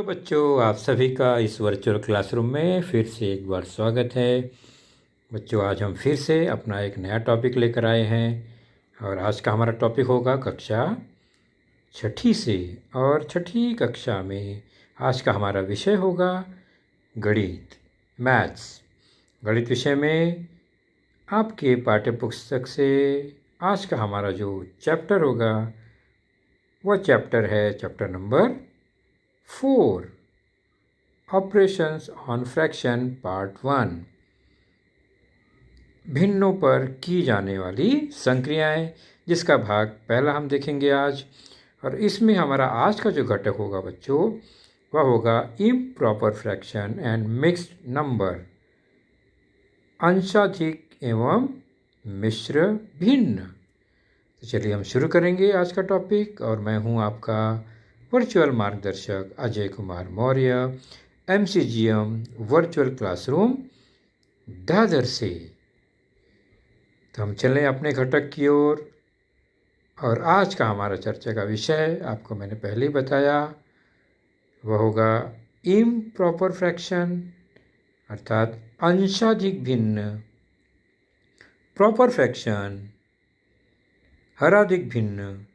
बच्चों, आप सभी का इस वर्चुअल क्लासरूम में फिर से एक बार स्वागत है। बच्चों, आज हम फिर से अपना एक नया टॉपिक लेकर आए हैं और आज का हमारा टॉपिक होगा कक्षा छठी से। और छठी कक्षा में आज का हमारा विषय होगा गणित, मैथ्स। गणित विषय में आपके पाठ्य पुस्तक से आज का हमारा जो चैप्टर होगा वह चैप्टर है chapter number 4, operations on fraction part 1। भिन्नों पर की जाने वाली संक्रियाएं, जिसका भाग पहला हम देखेंगे आज। और इसमें हमारा आज का जो घटक होगा बच्चों, वह होगा improper fraction and mixed number, अंशाधिक एवं मिश्र भिन्न। तो चलिए हम शुरू करेंगे आज का टॉपिक। और मैं हूं आपका वर्चुअल मार्गदर्शक Ajay Kumar Maurya, MCGM virtual classroom Dadar से। तो हम चलें अपने घटक की ओर। और आज का हमारा चर्चा का विषय आपको मैंने पहले ही बताया, वह होगा इम्प्रॉपर फ्रैक्शन अर्थात अंशाधिक भिन्न, प्रॉपर फ्रैक्शन हराधिक भिन्न,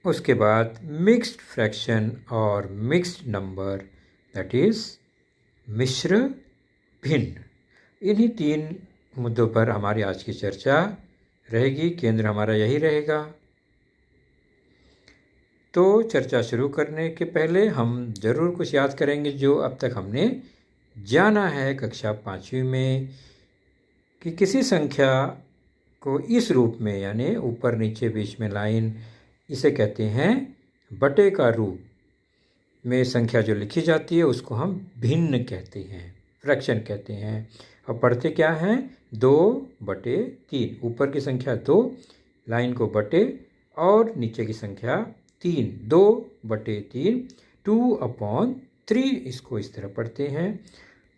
उसके बाद मिक्स्ड फ्रैक्शन और मिक्स्ड नंबर दैट इज मिश्र भिन्न। इन्हीं तीन मुद्दों पर हमारी आज की चर्चा रहेगी, केंद्र हमारा यही रहेगा। तो चर्चा शुरू करने के पहले हम जरूर कुछ याद करेंगे जो अब तक हमने जाना है कक्षा 5वीं में, कि किसी संख्या को इस रूप में, यानी ऊपर नीचे बीच में लाइन, इसे कहते हैं बटे का रूप में संख्या जो लिखी जाती है उसको हम भिन्न कहते हैं, फ्रैक्शन कहते हैं। और पढ़ते क्या हैं? 2/3। ऊपर की संख्या 2, लाइन को बटे, और नीचे की संख्या 3, 2/3, 2/3। इसको इस तरह पढ़ते हैं।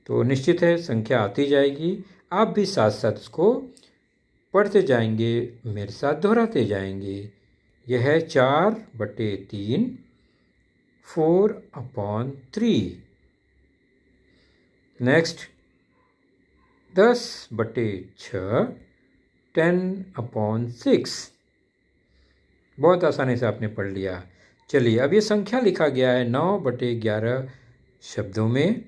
तो निश्चित है संख्या आती जाएगी, आप भी साथ साथ उसको पढ़ते जाएंगे, मेरे साथ दोहराते जाएंगे। यह है 4/3, 4/3। नेक्स्ट 10/6, 10/6। बहुत आसानी से आपने पढ़ लिया। चलिए, अब ये संख्या लिखा गया है 9/11 शब्दों में।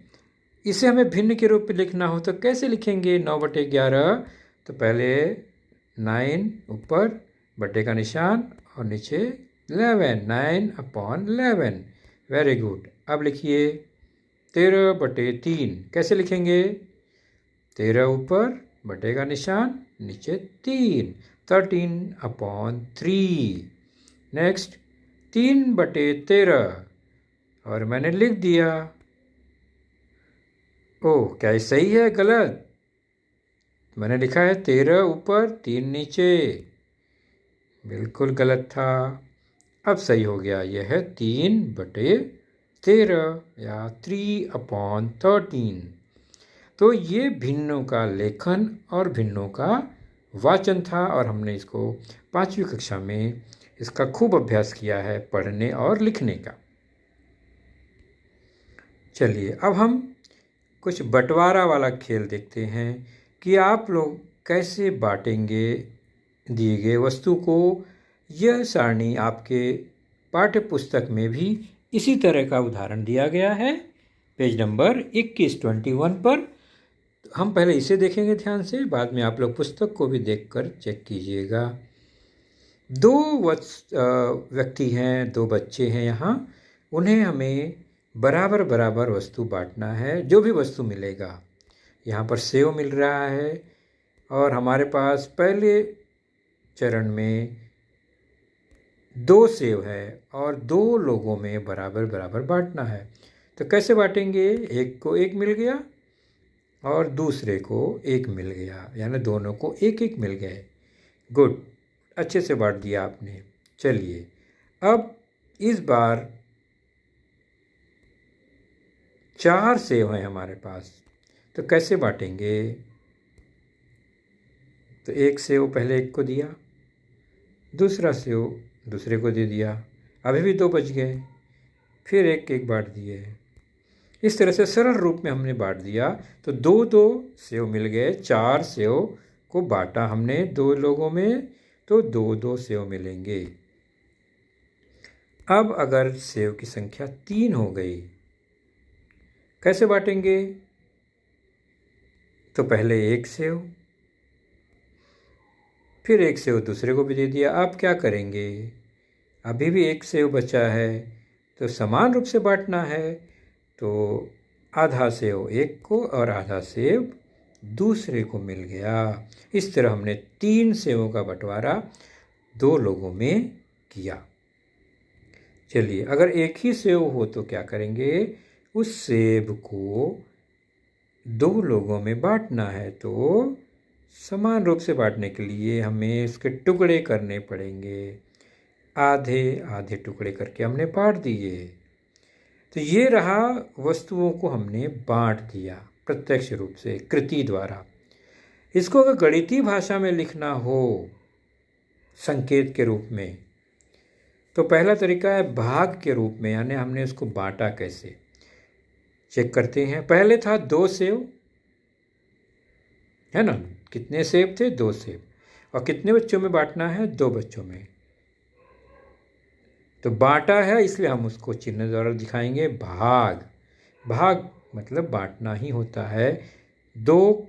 इसे हमें भिन्न के रूप में लिखना हो तो कैसे लिखेंगे 9/11? तो पहले 9 ऊपर, बटे का निशान, और नीचे 11, 9/11। Very good. अब लिखिए 13/3। कैसे लिखेंगे? 13 ऊपर, बटे का निशान, नीचे 3, 13/3। नेक्स्ट 3/13, और मैंने लिख दिया। ओह, क्या ये सही है गलत? मैंने लिखा है 13 ऊपर 3 नीचे, बिल्कुल गलत था। अब सही हो गया, यह है 3/13 या 3/13। तो ये भिन्नों का लेखन और भिन्नों का वाचन था, और हमने इसको 5वीं कक्षा में इसका खूब अभ्यास किया है, पढ़ने और लिखने का। चलिए, अब हम कुछ बंटवारा वाला खेल देखते हैं कि आप लोग कैसे बांटेंगे दिए गए वस्तु को। यह सारणी आपके पाठ्य पुस्तक में भी इसी तरह का उदाहरण दिया गया है, पेज नंबर 21 पर। हम पहले इसे देखेंगे ध्यान से, बाद में आप लोग पुस्तक को भी देखकर चेक कीजिएगा। 2 व्यक्ति हैं, 2 बच्चे हैं यहाँ। उन्हें हमें बराबर बराबर वस्तु बांटना है। जो भी वस्तु मिलेगा, यहाँ पर सेव मिल रहा है, और हमारे पास पहले चरण में 2 सेव है और 2 लोगों में बराबर बराबर बांटना है। तो कैसे बांटेंगे? एक को 1 मिल गया और दूसरे को 1 मिल गया, यानी दोनों को 1-1 मिल गए। गुड, अच्छे से बांट दिया आपने। चलिए, अब इस बार 4 सेव हैं हमारे पास, तो कैसे बांटेंगे? तो 1 सेव पहले 1 को दिया, दूसरा सेव दूसरे को दे दिया, अभी भी 2 बच गए। फिर एक एक बांट दिए। इस तरह से सरल रूप में हमने बांट दिया तो दो दो सेव मिल गए। 4 सेव को बांटा हमने 2 लोगों में तो 2-2 सेव मिलेंगे। अब अगर सेव की संख्या 3 हो गई, कैसे बांटेंगे? तो पहले 1 सेव, फिर 1 सेव दूसरे को भी दे दिया। अब क्या करेंगे? अभी भी 1 सेव बचा है तो समान रूप से बांटना है। तो आधा सेव एक को और आधा सेव दूसरे को मिल गया। इस तरह हमने 3 सेवों का बंटवारा 2 लोगों में किया। चलिए, अगर एक ही सेव हो तो क्या करेंगे? उस सेब को 2 लोगों में बांटना है तो समान रूप से बांटने के लिए हमें इसके टुकड़े करने पड़ेंगे। आधे आधे टुकड़े करके हमने बांट दिए। तो ये रहा, वस्तुओं को हमने बांट दिया प्रत्यक्ष रूप से कृति द्वारा। इसको अगर गणितीय भाषा में लिखना हो संकेत के रूप में तो पहला तरीका है भाग के रूप में, यानी हमने इसको बांटा कैसे चेक करते हैं। पहले था 2 सेव, है ना? कितने सेब थे? 2 सेब। और कितने बच्चों में बांटना है? 2 बच्चों में। तो बांटा है इसलिए हम उसको चिन्ह द्वारा दिखाएंगे भाग। भाग मतलब बांटना ही होता है। 2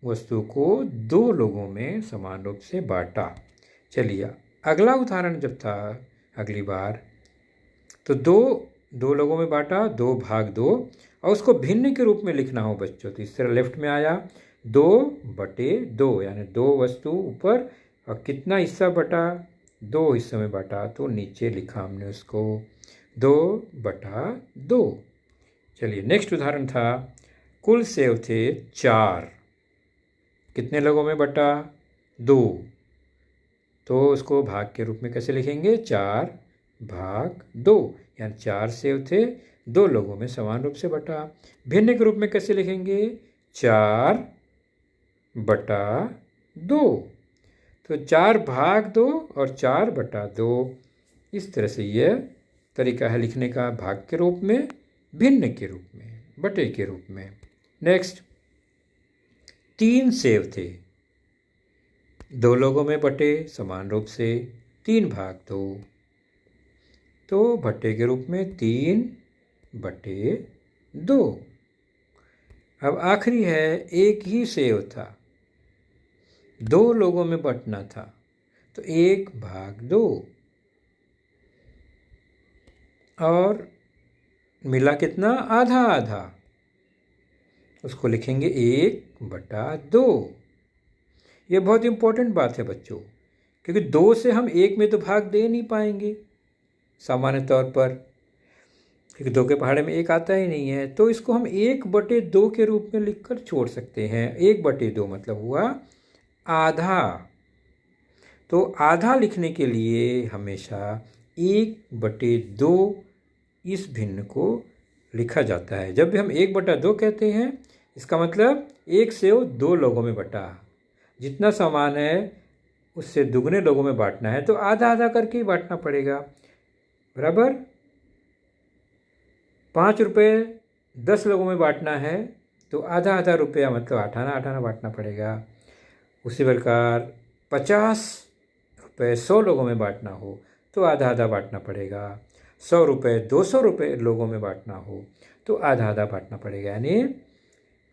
वस्तु को 2 लोगों में समान रूप से बांटा। चलिए, अगला उदाहरण जब था अगली बार तो 2 लोगों में बांटा, 2 भाग 2, और उसको भिन्न के रूप में लिखना हो बच्चों तो इस तरह लेफ्ट में आया 2/2, यानी 2 वस्तु ऊपर और कितना हिस्सा बटा? 2 हिस्सों में बांटा तो नीचे लिखा हमने उसको 2/2। चलिए, नेक्स्ट उदाहरण था कुल सेव थे 4, कितने लोगों में बटा? 2। तो उसको भाग के रूप में कैसे लिखेंगे? 4/2, यानी 4 सेव थे 2 लोगों में समान रूप से बटा। भिन्न के रूप में कैसे लिखेंगे? 4/2। तो 4/2 और 4/2, इस तरह से यह तरीका है लिखने का, भाग के रूप में, भिन्न के रूप में, बटे के रूप में। नेक्स्ट, 3 सेव थे 2 लोगों में बटे समान रूप से 3/2, तो बटे के रूप में 3/2। अब आखिरी है, एक ही सेव था 2 लोगों में बंटना था तो 1/2 और मिला कितना? आधा आधा, उसको लिखेंगे 1/2। ये बहुत इंपॉर्टेंट बात है बच्चों, क्योंकि 2 से हम 1 में तो भाग दे नहीं पाएंगे सामान्य तौर पर, क्योंकि 2 के पहाड़े में 1 आता ही नहीं है। तो इसको हम 1/2 के रूप में लिखकर छोड़ सकते हैं। 1/2 मतलब हुआ आधा। तो आधा लिखने के लिए हमेशा 1/2 इस भिन्न को लिखा जाता है। जब भी हम 1/2 कहते हैं इसका मतलब 1 सेव 2 लोगों में बटा, जितना सामान है उससे दुगने लोगों में बांटना है तो आधा आधा करके ही बांटना पड़ेगा। बराबर 5 रुपये 10 लोगों में बांटना है तो आधा आधा रुपया मतलब 8 आना 8 आना बांटना पड़ेगा। उसी प्रकार 50 रुपये 100 लोगों में बांटना हो तो आधा आधा बांटना पड़ेगा। 100 रुपये 200 रुपये लोगों में बांटना हो तो आधा आधा बांटना पड़ेगा। यानी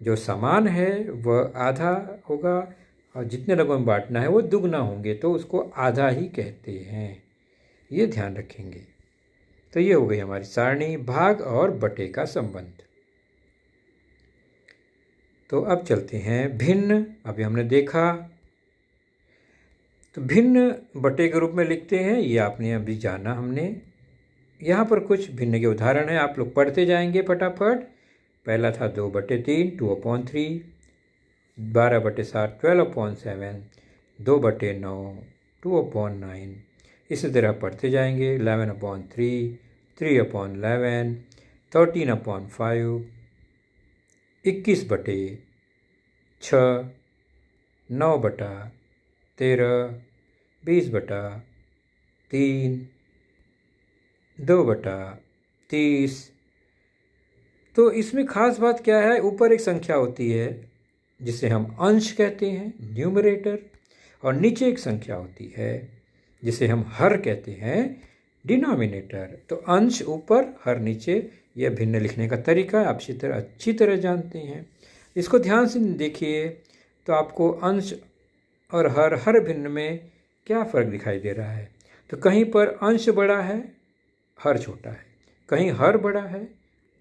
जो सामान है वह आधा होगा और जितने लोगों में बांटना है वो दुगना होंगे, तो उसको आधा ही कहते हैं। ये ध्यान रखेंगे। तो ये हो गई हमारी सारणी भाग और बटे का संबंध। तो अब चलते हैं भिन्न। अभी हमने देखा तो भिन्न बटे के रूप में लिखते हैं, ये आपने अभी जाना हमने। यहाँ पर कुछ भिन्न के उदाहरण हैं, आप लोग पढ़ते जाएंगे फटाफट। पहला था 2/3 2/3, 12/7 12/7, 2/9 2/9। इसी तरह पढ़ते जाएंगे। 11/3 3/11, 13/5, 21/6, 9/13, 20/3, 2/3, 30। तो इसमें खास बात क्या है, ऊपर एक संख्या होती है जिसे हम अंश कहते हैं, न्यूमरेटर, और नीचे एक संख्या होती है जिसे हम हर कहते हैं, डिनोमिनेटर। तो अंश ऊपर, हर नीचे, यह भिन्न लिखने का तरीका आप अच्छी तरह जानते हैं। इसको ध्यान से देखिए तो आपको अंश और हर भिन्न में क्या फ़र्क दिखाई दे रहा है। तो कहीं पर अंश बड़ा है, हर छोटा है, कहीं हर बड़ा है,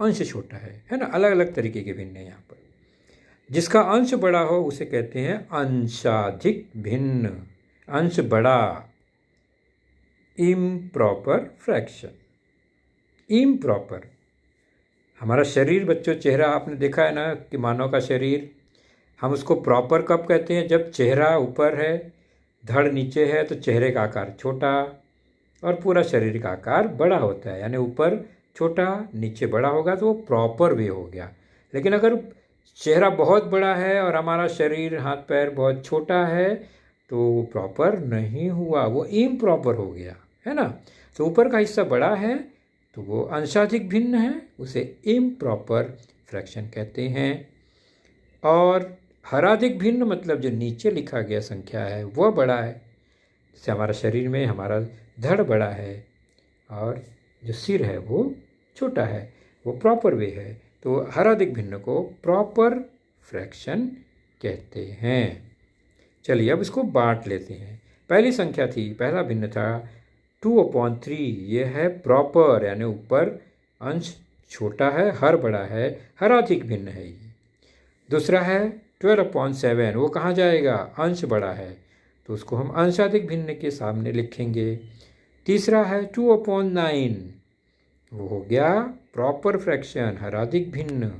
अंश छोटा है ना। अलग अलग तरीके के भिन्न है यहाँ पर। जिसका अंश बड़ा हो उसे कहते हैं अंशाधिक भिन्न, अंश बड़ा, इम्प्रॉपर फ्रैक्शन। इम्प्रॉपर, हमारा शरीर बच्चों, चेहरा आपने देखा है ना कि मानव का शरीर, हम उसको प्रॉपर कब कहते हैं, जब चेहरा ऊपर है, धड़ नीचे है, तो चेहरे का आकार छोटा और पूरा शरीर का आकार बड़ा होता है। यानी ऊपर छोटा नीचे बड़ा होगा तो वो प्रॉपर वे हो गया। लेकिन अगर चेहरा बहुत बड़ा है और हमारा शरीर हाथ पैर बहुत छोटा है तो वो प्रॉपर नहीं हुआ, वो इम्प्रॉपर हो गया, है ना। तो ऊपर का हिस्सा बड़ा है तो वो अंशाधिक भिन्न है, उसे इम्प्रॉपर फ्रैक्शन कहते हैं। और हराधिक भिन्न मतलब जो नीचे लिखा गया संख्या है वह बड़ा है। जैसे हमारा शरीर में हमारा धड़ बड़ा है और जो सिर है वो छोटा है, वो प्रॉपर वे है। तो हराधिक भिन्न को प्रॉपर फ्रैक्शन कहते हैं। चलिए अब इसको बांट लेते हैं। पहली संख्या थी, पहला भिन्न था 2/3, ये है प्रॉपर, यानी ऊपर अंश छोटा है, हर बड़ा है, हराधिक भिन्न है ये। दूसरा है 12/7, वो कहाँ जाएगा, अंश बड़ा है, तो उसको हम अंशाधिक भिन्न के सामने लिखेंगे। तीसरा है 2/9, वो हो गया प्रॉपर फ्रैक्शन, हराधिक भिन्न।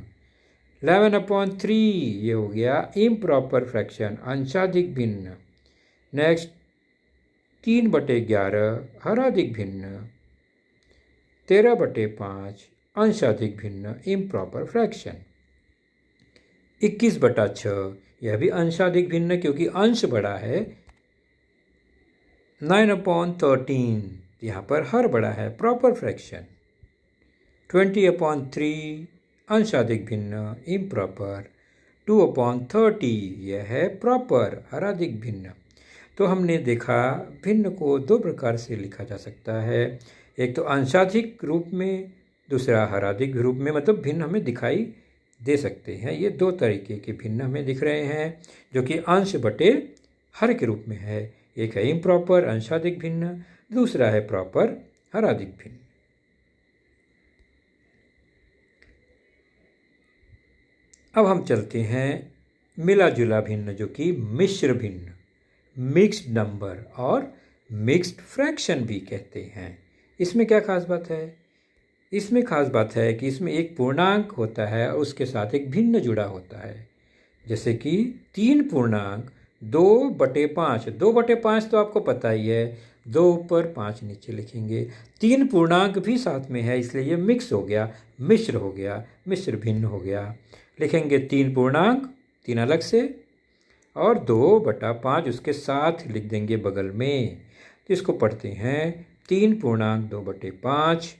11/3, ये हो गया इम्प्रॉपर फ्रैक्शन, अंशाधिक भिन्न। नेक्स्ट 3/11, हराधिक भिन्न। 13/5, अंशाधिक भिन्न, इम्प्रॉपर फ्रैक्शन। 21/6, यह भी अंशाधिक भिन्न क्योंकि अंश बड़ा है। 9/13, यहाँ पर हर बड़ा है, प्रॉपर फ्रैक्शन। 20/3, अंशाधिक भिन्न, इम्प्रॉपर। 2/30, यह है प्रॉपर, हराधिक भिन्न। तो हमने देखा भिन्न को दो प्रकार से लिखा जा सकता है, एक तो अंशाधिक रूप में, दूसरा हराधिक रूप में, मतलब भिन्न हमें दिखाई दे सकते हैं। ये दो तरीके के भिन्न हमें दिख रहे हैं जो कि अंश बटे हर के रूप में है। एक है इम्प्रॉपर अंशाधिक भिन्न, दूसरा है प्रॉपर हराधिक भिन्न। अब हम चलते हैं मिला जुला भिन्न जो कि मिश्र भिन्न, मिक्स्ड नंबर और मिक्स्ड फ्रैक्शन भी कहते हैं। इसमें क्या खास बात है, इसमें खास बात है कि इसमें एक पूर्णांक होता है और उसके साथ एक भिन्न जुड़ा होता है। जैसे कि 3 पूर्णांक 2/5, 2/5 तो आपको पता ही है, 2 ऊपर 5 नीचे लिखेंगे। 3 पूर्णांक भी साथ में है इसलिए ये मिक्स हो गया, मिश्र हो गया, मिश्र भिन्न हो गया। लिखेंगे 3 पूर्णांक, 3 अलग से, और 2/5 उसके साथ लिख देंगे बगल में। तो इसको पढ़ते हैं 3 पूर्णांक 2/5,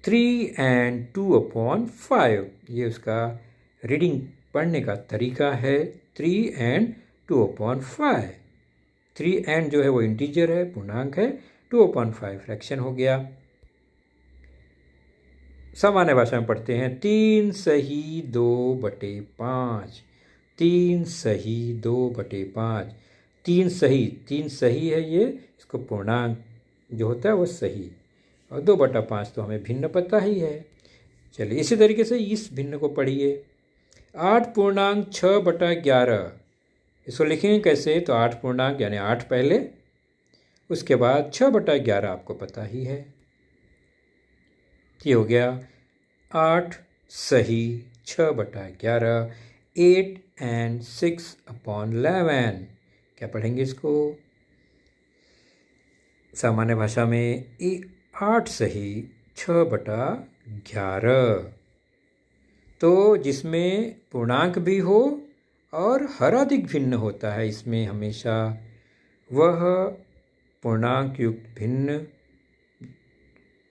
3 and 2/5, ये उसका रीडिंग पढ़ने का तरीका है। 3 and 2/5, 3 and जो है वो इंटीजर है, पूर्णांक है, 2/5 फ्रैक्शन हो गया। सामान्य भाषा में पढ़ते हैं 3 सही 2/5, 3 सही 2/5, 3 सही, 3 सही है ये, इसको पूर्णांक जो होता है वो सही, और 2/5 तो हमें भिन्न पता ही है। चलिए इसी तरीके से इस भिन्न को पढ़िए। 8 पूर्णांक 6/11, इसको लिखेंगे कैसे, तो 8 पूर्णांक यानी 8 पहले, उसके बाद 6/11 आपको पता ही है। ये हो गया 8 सही 6/11, 8 and 6/11। क्या पढ़ेंगे इसको, सामान्य भाषा में 8 सही 6/11। तो जिसमें पूर्णांक भी हो और हराधिक भिन्न होता है, इसमें हमेशा वह पूर्णांक युक्त भिन्न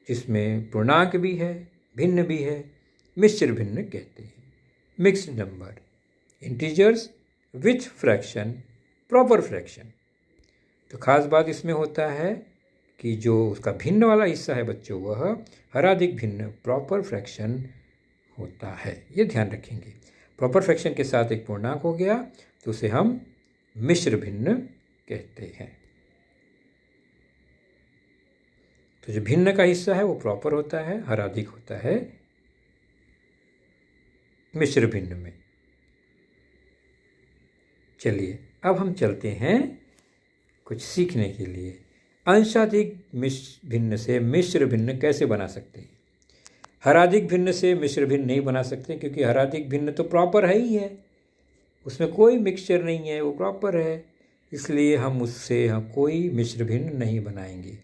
जिसमें पूर्णांक भी है, भिन्न भी है, मिश्र भिन्न कहते हैं। Mixed number, integers with fraction, proper fraction. तो खास बात इसमें होता है कि जो उसका भिन्न वाला हिस्सा है बच्चों, वह हराधिक भिन्न प्रॉपर फ्रैक्शन होता है। ये ध्यान रखेंगे। प्रॉपर फ्रैक्शन के साथ एक पूर्णांक हो गया तो उसे हम मिश्र भिन्न कहते हैं। तो जो भिन्न का हिस्सा है वो प्रॉपर होता है, हराधिक होता है मिश्र भिन्न में। चलिए अब हम चलते हैं कुछ सीखने के लिए। अंशाधिक भिन्न से मिश्र भिन्न कैसे बना सकते हैं? हराधिक भिन्न से मिश्र भिन्न नहीं बना सकते, क्योंकि हराधिक भिन्न तो प्रॉपर है ही है, उसमें कोई मिक्सचर नहीं है, वो प्रॉपर है, इसलिए हम उससे कोई मिश्र भिन्न नहीं बनाएंगे।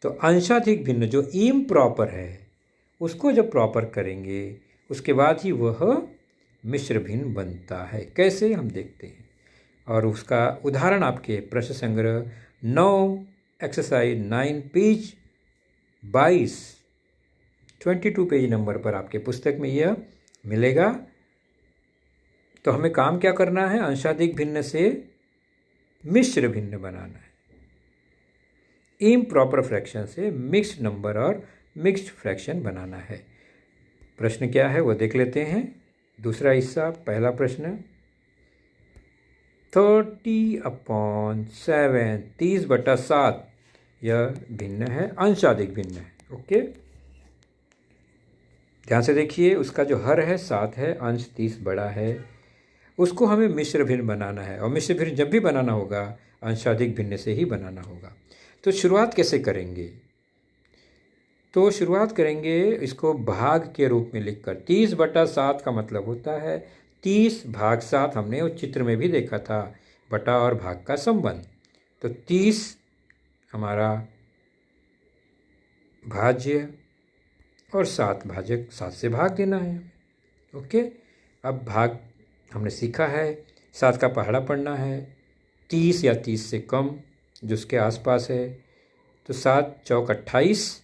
तो अंशाधिक भिन्न जो इम्प्रॉपर है उसको जब प्रॉपर करेंगे उसके बाद ही वह मिश्र भिन्न बनता है। कैसे, हम देखते हैं। और उसका उदाहरण आपके प्रश्न संग्रह 9 एक्सरसाइज 9 पेज 22 पेज नंबर पर आपके पुस्तक में यह मिलेगा। तो हमें काम क्या करना है? अंशाधिक भिन्न से मिश्र भिन्न बनाना है, इम्प्रॉपर फ्रैक्शन से मिक्स्ड नंबर और मिक्स्ड फ्रैक्शन बनाना है। प्रश्न क्या है वो देख लेते हैं। दूसरा हिस्सा, पहला प्रश्न, 30/7, 30/7 यह भिन्न है, अंशाधिक भिन्न है। ओके, ध्यान से देखिए। उसका जो हर है 7 है, अंश 30 बड़ा है, उसको हमें मिश्र भिन्न बनाना है। और मिश्र भिन्न जब भी बनाना होगा अंशाधिक भिन्न से ही बनाना होगा। तो शुरुआत कैसे करेंगे? तो शुरुआत करेंगे इसको भाग के रूप में लिखकर। 30/7 का मतलब होता है 30/7। हमने उस चित्र में भी देखा था, बटा और भाग का संबंध। तो 30 हमारा भाज्य और 7 भाजक, 7 से भाग देना है। ओके, अब भाग हमने सीखा है, 7 का पहाड़ा पढ़ना है, 30 या 30 से कम जो उसके आसपास है। तो 7 चौक 28,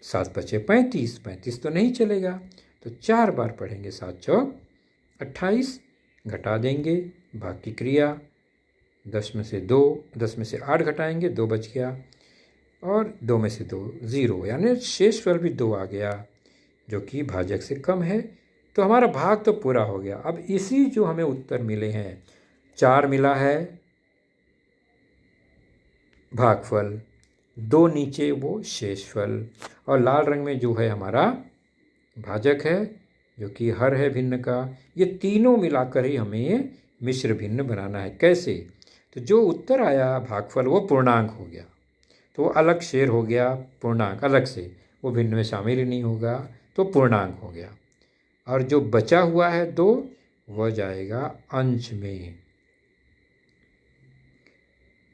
7 बचे 35, 35 तो नहीं चलेगा, तो 4 बार पढ़ेंगे। 7 चौक 28, घटा देंगे, भाग की क्रिया, 10 में से 2, 10 में से 8 घटाएंगे, 2 बच गया, और 2 में से 2 0, यानी शेषफल भी 2 आ गया जो कि भाजक से कम है। तो हमारा भाग तो पूरा हो गया। अब इसी जो हमें उत्तर मिले हैं, 4 मिला है भागफल, 2 नीचे वो शेषफल, और लाल रंग में जो है हमारा भाजक है जो कि हर है भिन्न का। ये तीनों मिलाकर ही हमें मिश्र भिन्न बनाना है। कैसे? तो जो उत्तर आया भागफल वो पूर्णांक हो गया, तो वो अलग शेर हो गया, पूर्णांक अलग से, वो भिन्न में शामिल ही नहीं होगा, तो पूर्णांक हो गया। और जो बचा हुआ है 2, वह जाएगा अंश में,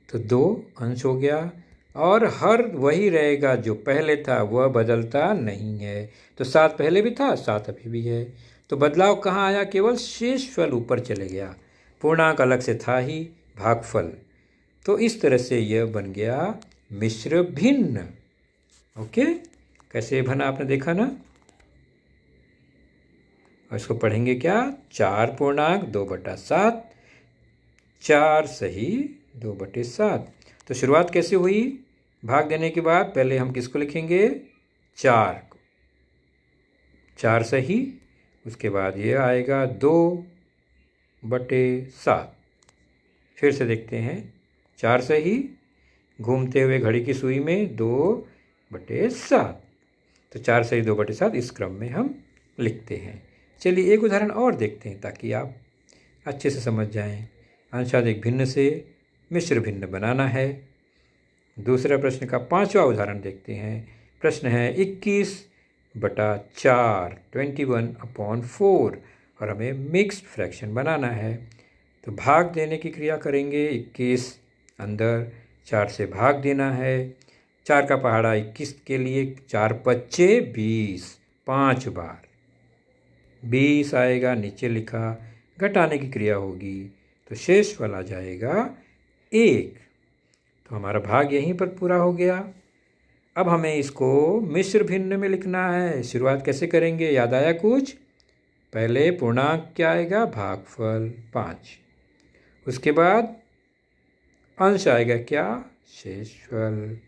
तो 2 अंश हो गया। और हर वही रहेगा जो पहले था, वह बदलता नहीं है। तो 7 पहले भी था, 7 अभी भी है। तो बदलाव कहाँ आया? केवल शेषफल ऊपर चले गया, पूर्णांक अलग से था ही, भागफल। तो इस तरह से यह बन गया मिश्र भिन्न। ओके, कैसे बना आपने देखा ना। और इसको पढ़ेंगे क्या? 4 पूर्णांक 2/7, 4 सही 2/7। तो शुरुआत कैसे हुई? भाग देने के बाद पहले हम किसको लिखेंगे? 4 को, 4 सही, उसके बाद ये आएगा 2/7। फिर से देखते हैं, 4 सही, घूमते हुए घड़ी की सुई में 2/7। तो 4 सही 2/7 इस क्रम में हम लिखते हैं। चलिए एक उदाहरण और देखते हैं ताकि आप अच्छे से समझ जाएं। अंशाधिक भिन्न से मिश्र भिन्न बनाना है। दूसरा प्रश्न का 5वां उदाहरण देखते हैं। प्रश्न है 21/4, 21/4, और हमें मिक्स्ड फ्रैक्शन बनाना है। तो भाग देने की क्रिया करेंगे। 21 अंदर, 4 से भाग देना है। 4 का पहाड़ा 21 के लिए, 4 पच्चे 20, 5 बार 20 आएगा, नीचे लिखा, घटाने की क्रिया होगी तो शेषफल आ जाएगा 1। तो हमारा भाग यहीं पर पूरा हो गया। अब हमें इसको मिश्र भिन्न में लिखना है। शुरुआत कैसे करेंगे, याद आया कुछ? पहले पूर्णांक क्या आएगा, भागफल 5। उसके बाद अंश आएगा क्या, शेषफल।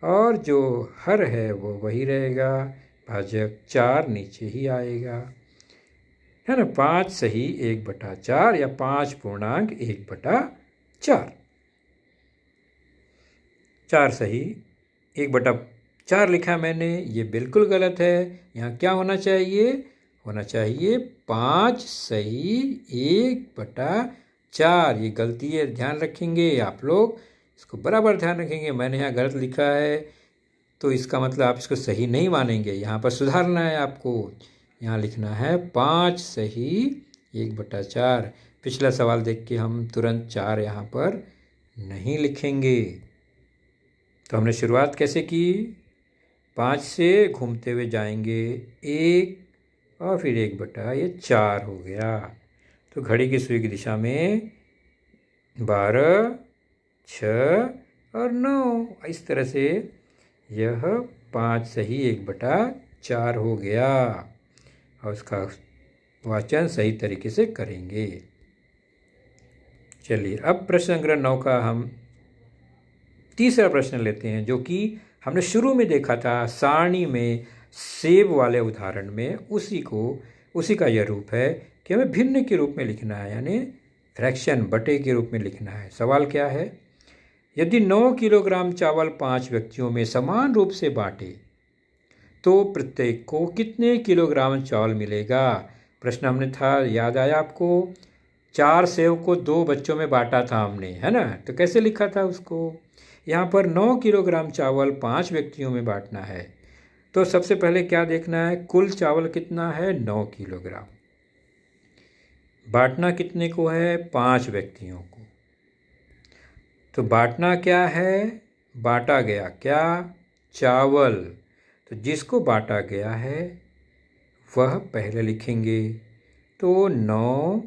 और जो हर है वो वही रहेगा, भाजक 4 नीचे ही आएगा, है ना। 5 सही 1/4 या 5 पूर्णांक 1/4। 4 सही 1/4 लिखा मैंने, ये बिल्कुल गलत है। यहाँ क्या होना चाहिए, होना चाहिए 5 सही 1/4। ये गलती है, ध्यान रखेंगे आप लोग, इसको बराबर ध्यान रखेंगे। मैंने यहाँ गलत लिखा है तो इसका मतलब आप इसको सही नहीं मानेंगे, यहाँ पर सुधारना है आपको। यहाँ लिखना है 5 सही 1/4। पिछला सवाल देख के हम तुरंत 4 यहाँ पर नहीं लिखेंगे। तो हमने शुरुआत कैसे की, 5 से घूमते हुए जाएंगे 1 और फिर 1/4 हो गया। तो घड़ी की सुई की दिशा में 12, 6 और 9, इस तरह से यह 5 सही 1/4 हो गया। और उसका वाचन सही तरीके से करेंगे। चलिए अब प्रश्न संग्रह 9 का हम तीसरा प्रश्न लेते हैं, जो कि हमने शुरू में देखा था सारणी में सेब वाले उदाहरण में। उसी का यह रूप है कि हमें भिन्न के रूप में लिखना है, यानी फ्रैक्शन बटे के रूप में लिखना है। सवाल क्या है, यदि 9 किलोग्राम चावल 5 व्यक्तियों में समान रूप से बांटे तो प्रत्येक को कितने किलोग्राम चावल मिलेगा। प्रश्न हमने था, याद आया आपको, 4 सेव को 2 बच्चों में बांटा था हमने, है ना। तो कैसे लिखा था उसको, यहाँ पर 9 किलोग्राम चावल 5 व्यक्तियों में बांटना है। तो सबसे पहले क्या देखना है, कुल चावल कितना है, 9 किलोग्राम। बांटना कितने को है, 5 व्यक्तियों को। तो बांटना क्या है, बांटा गया क्या, चावल। तो जिसको बांटा गया है वह पहले लिखेंगे। तो 9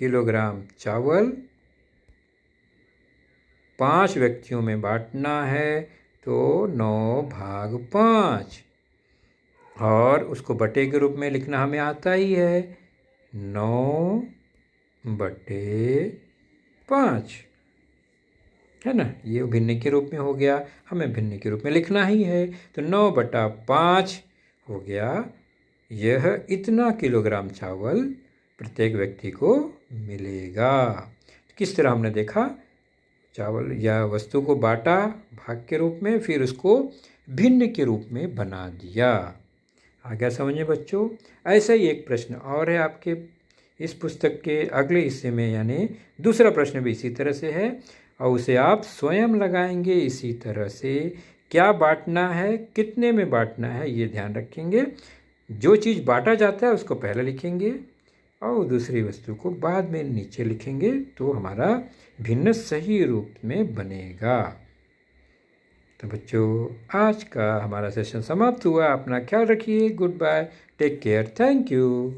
किलोग्राम चावल 5 व्यक्तियों में बांटना है, तो 9/5। और उसको बटे के रूप में लिखना हमें आता ही है, 9/5, है ना। ये भिन्न के रूप में हो गया, हमें भिन्न के रूप में लिखना ही है। तो 9/5 हो गया, यह इतना किलोग्राम चावल प्रत्येक व्यक्ति को मिलेगा। किस तरह हमने देखा, चावल या वस्तु को बांटा भाग के रूप में, फिर उसको भिन्न के रूप में बना दिया। आ गया समझ में बच्चों। ऐसा ही एक प्रश्न और है आपके इस पुस्तक के अगले हिस्से में, यानी दूसरा प्रश्न भी इसी तरह से है और उसे आप स्वयं लगाएंगे इसी तरह से। क्या बांटना है, कितने में बांटना है, ये ध्यान रखेंगे। जो चीज़ बांटा जाता है उसको पहले लिखेंगे और दूसरी वस्तु को बाद में नीचे लिखेंगे, तो हमारा भिन्न सही रूप में बनेगा। तो बच्चों आज का हमारा सेशन समाप्त हुआ। अपना ख्याल रखिए। Goodbye, take care, thank you.